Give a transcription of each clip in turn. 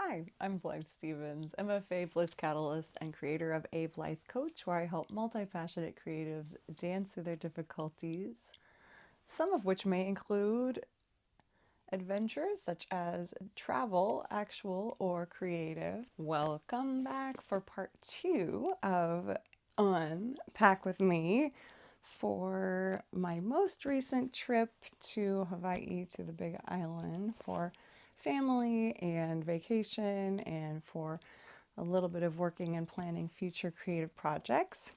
Hi, I'm Blythe Stevens, MFA Bliss Catalyst and creator of A Blythe Coach, where I help multi-passionate creatives dance through their difficulties, some of which may include adventures such as travel, actual or creative. Welcome back for part 2 of Unpack with Me for my most recent trip to Hawaii, to the Big Island, for family and vacation and for a little bit of working and planning future creative projects.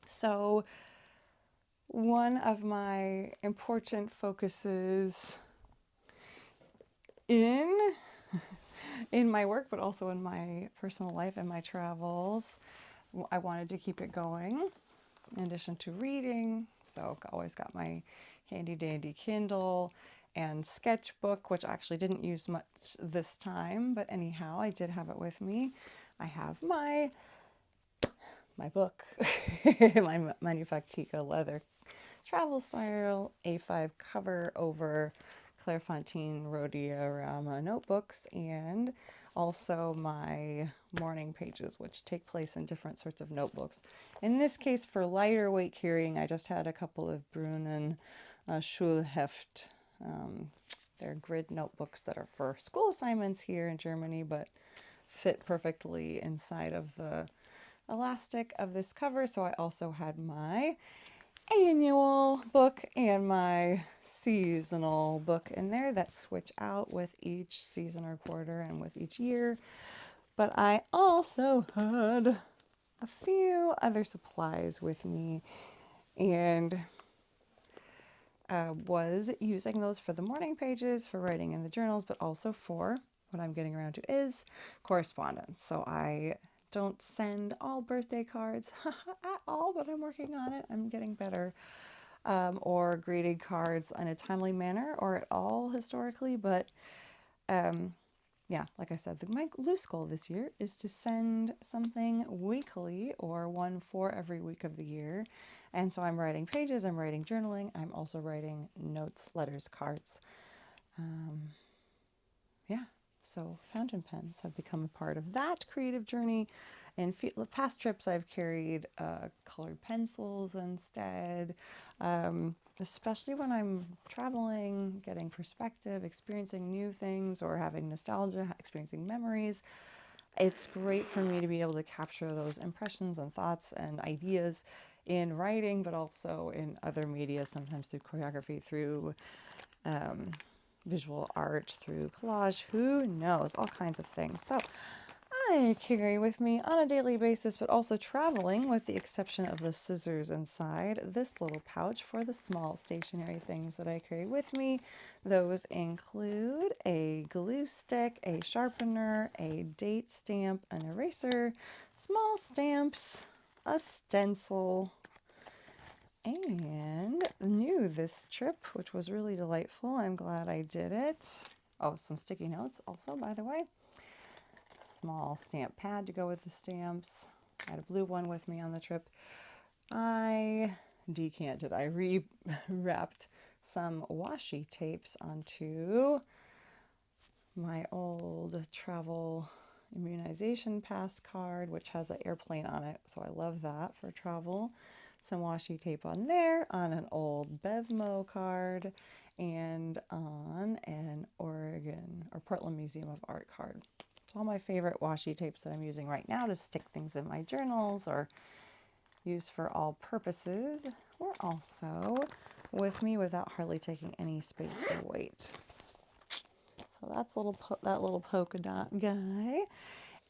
So one of my important focuses in in my work, but also in my personal life and my travels, I wanted to keep it going in addition to reading. So always got my handy dandy Kindle and sketchbook, which I actually didn't use much this time, but anyhow, I did have it with me. I have my book, my Manufactica leather travel style A5 cover over Clairefontaine Rhodiorama notebooks, and also my morning pages, which take place in different sorts of notebooks. In this case, for lighter weight carrying, I just had a couple of Brunnen Schulheft. They're grid notebooks that are for school assignments here in Germany, but fit perfectly inside of the elastic of this cover. So I also had my annual book and my seasonal book in there that switch out with each season or quarter and with each year. But I also had a few other supplies with me and was using those for the morning pages, for writing in the journals, but also for what I'm getting around to is correspondence. So I don't send all birthday cards at all, but I'm working on it. I'm getting better. Or greeting cards in a timely manner or at all historically. But yeah, like I said, my loose goal this year is to send something weekly or one for every week of the year. And so I'm writing pages, I'm writing journaling, I'm also writing notes, letters, cards. Yeah, so fountain pens have become a part of that creative journey. In past trips, I've carried colored pencils instead, especially when I'm traveling, getting perspective, experiencing new things, or having nostalgia, experiencing memories. It's great for me to be able to capture those impressions and thoughts and ideas in writing, but also in other media, sometimes through choreography, through visual art, through collage, who knows, all kinds of things. So I carry with me on a daily basis, but also traveling, with the exception of the scissors inside, this little pouch for the small stationery things that I carry with me. Those include a glue stick, a sharpener, a date stamp, an eraser, small stamps, a stencil, and new this trip, which was really delightful. I'm glad I did it. Oh, some sticky notes also, by the way. Small stamp pad to go with the stamps. I had a blue one with me on the trip. I re-wrapped some washi tapes onto my old travel immunization pass card, which has an airplane on it, so I love that for travel. Some washi tape on there, on an old Bevmo card, and on an Oregon or Portland Museum of Art card. All my favorite washi tapes that I'm using right now to stick things in my journals or use for all purposes were also with me without hardly taking any space or weight. So that's that little polka dot guy,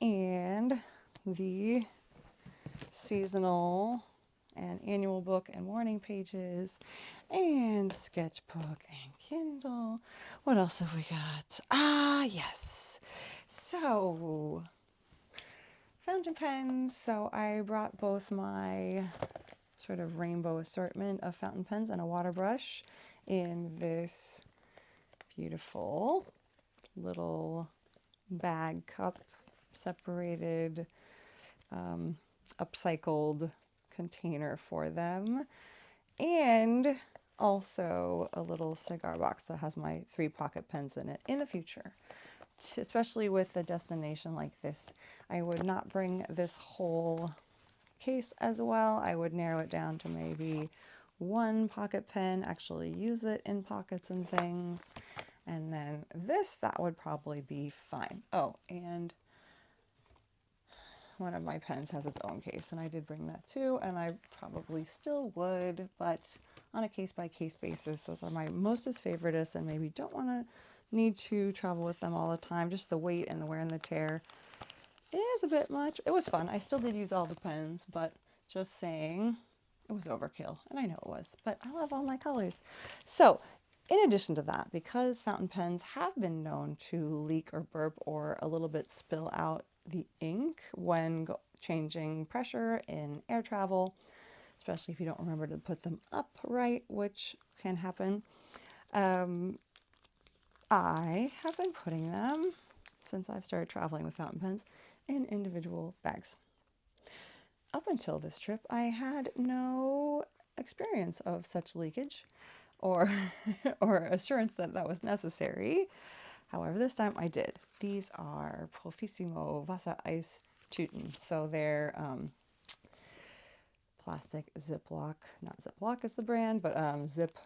and the seasonal and annual book and morning pages and sketchbook and Kindle. What else have we got? Ah, yes. So fountain pens. So I brought both my sort of rainbow assortment of fountain pens and a water brush in this beautiful little bag cup, separated, upcycled container for them, and also a little cigar box that has my 3 pocket pens in it in the future. especially with a destination like this, I would not bring this whole case as well. I would narrow it down to maybe one pocket pen, actually use it in pockets and things. And then this, that would probably be fine. Oh, and one of my pens has its own case, and I did bring that too, and I probably still would, but on a case-by-case basis, those are my mostest favoriteest, and maybe don't want to need to travel with them all the time. Just the weight and the wear and the tear is a bit much. It was fun. I still did use all the pens, but just saying, it was overkill, and I know it was, but I love all my colors. So in addition to that, because fountain pens have been known to leak or burp or a little bit spill out the ink when changing pressure in air travel, especially if you don't remember to put them upright, which can happen, I have been putting them, since I've started traveling with fountain pens, in individual bags. Up until this trip, I had no experience of such leakage or or assurance that that was necessary. However, this time I did. These are Profissimo Wasser Eis Tüten. So they're plastic Ziploc, not Ziploc is the brand, but zip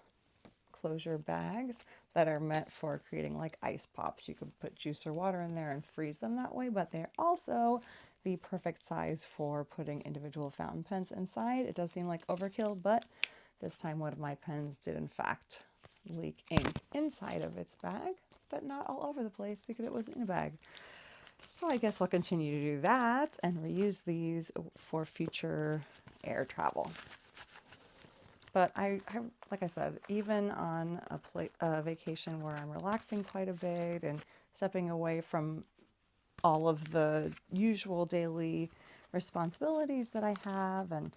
closure bags that are meant for creating like ice pops. You can put juice or water in there and freeze them that way, but they're also the perfect size for putting individual fountain pens inside. It does seem like overkill, but this time one of my pens did in fact leak ink inside of its bag, but not all over the place because it was in a bag. So I guess I'll continue to do that and reuse these for future air travel. But I like I said, even on a vacation where I'm relaxing quite a bit and stepping away from all of the usual daily responsibilities that I have and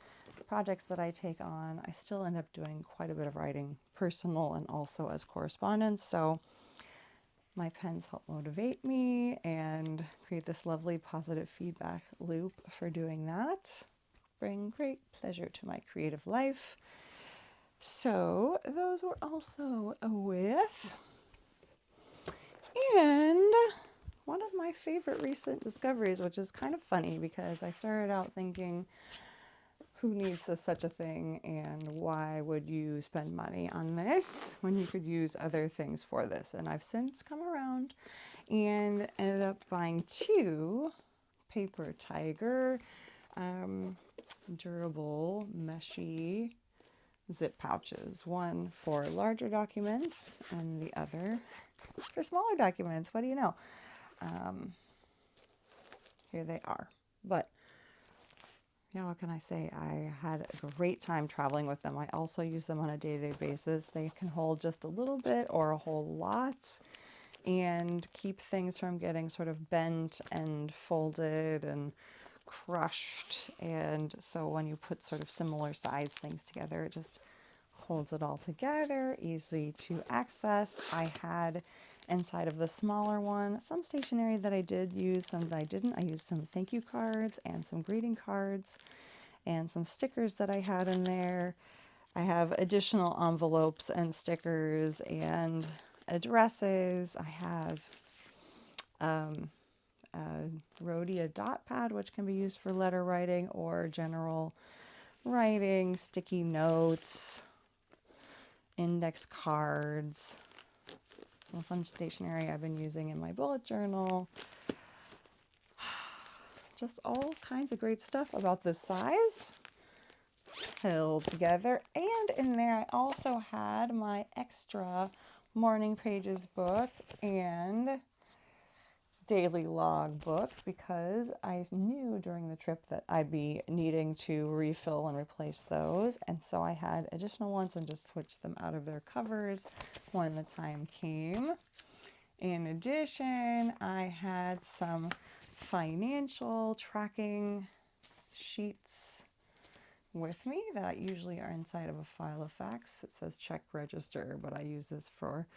projects that I take on, I still end up doing quite a bit of writing, personal and also as correspondence. So my pens help motivate me and create this lovely positive feedback loop for doing that. Bring great pleasure to my creative life. So those were also with. And one of my favorite recent discoveries, which is kind of funny because I started out thinking, who needs such a thing and why would you spend money on this when you could use other things for this? And I've since come around and ended up buying two Paper Tiger durable meshy zip pouches, one for larger documents and the other for smaller documents. What do you know? Here they are. But yeah, what can I say? I had a great time traveling with them. I also use them on a day-to-day basis. They can hold just a little bit or a whole lot and keep things from getting sort of bent and folded and crushed. And so when you put sort of similar size things together, it just holds it all together, easy to access. I had inside of the smaller one some stationery that I did use, some that I didn't. I used some thank you cards and some greeting cards and some stickers that I had in there. I have additional envelopes and stickers and addresses. I have a Rhodia dot pad, which can be used for letter writing or general writing, sticky notes, index cards, some fun stationery I've been using in my bullet journal. Just all kinds of great stuff about this size held together. And in there I also had my extra morning pages book and daily log books because I knew during the trip that I'd be needing to refill and replace those, and so I had additional ones and just switched them out of their covers when the time came. In addition, I had some financial tracking sheets with me that usually are inside of a file of facts. It says check register, but I use this for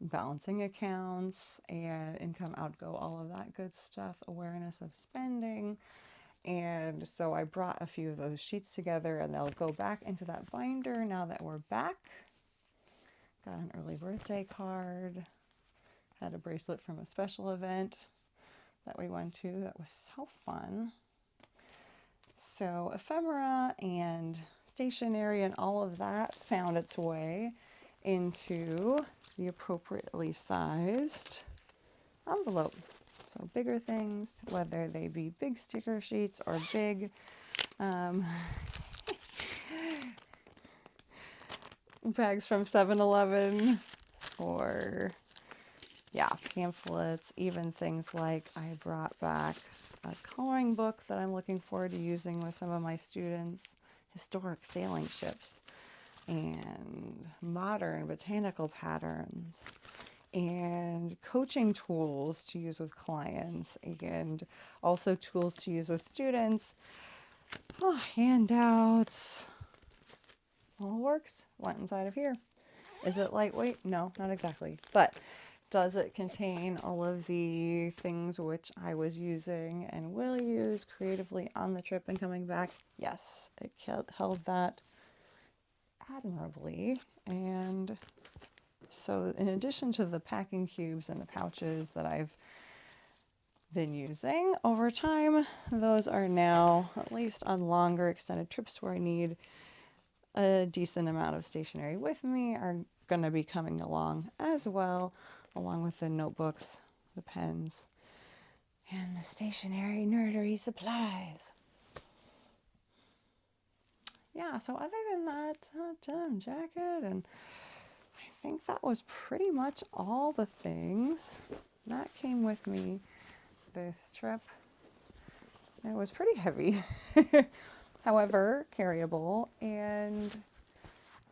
balancing accounts and income outgo, all of that good stuff, awareness of spending. And so I brought a few of those sheets together and they'll go back into that binder now that we're back. Got an early birthday card, had a bracelet from a special event that we went to that was so fun. So ephemera and stationery and all of that found its way into the appropriately sized envelope. So bigger things, whether they be big sticker sheets or big bags from 7-Eleven, or yeah, pamphlets, even things like I brought back a coloring book that I'm looking forward to using with some of my students, historic sailing ships and modern botanical patterns and coaching tools to use with clients, and also tools to use with students. Oh, handouts. All works. Went inside of here. Is it lightweight? No, not exactly. But does it contain all of the things which I was using and will use creatively on the trip and coming back? Yes, it held that admirably. And so in addition to the packing cubes and the pouches that I've been using over time, those are now, at least on longer extended trips where I need a decent amount of stationery with me, are going to be coming along as well, along with the notebooks, the pens, and the stationery nerdery supplies. Yeah, so other than that, denim jacket, and I think that was pretty much all the things that came with me this trip. It was pretty heavy, however, carryable and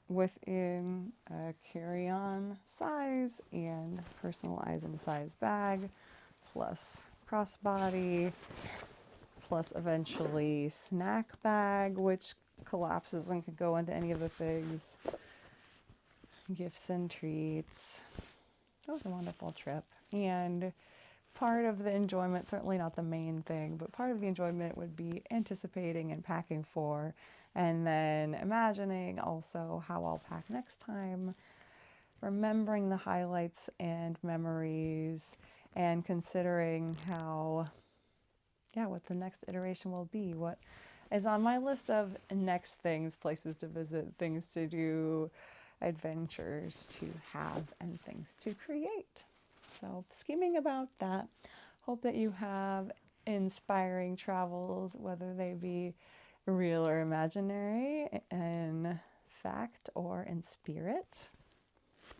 within a carry-on size and personalizing size bag, plus crossbody, plus eventually snack bag, which collapses and can go into any of the things, gifts and treats. It was a wonderful trip, and part of the enjoyment, certainly not the main thing, but part of the enjoyment would be anticipating and packing for, and then imagining also how I'll pack next time, remembering the highlights and memories, and considering how, what the next iteration will be, what is on my list of next things, places to visit, things to do, adventures to have, and things to create. So scheming about that. Hope that you have inspiring travels, whether they be real or imaginary, in fact or in spirit.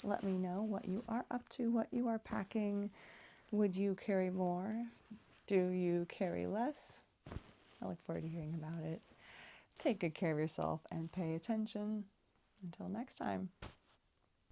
Let me know what you are up to, what you are packing. Would you carry more? Do you carry less? I look forward to hearing about it. Take good care of yourself and pay attention. Until next time.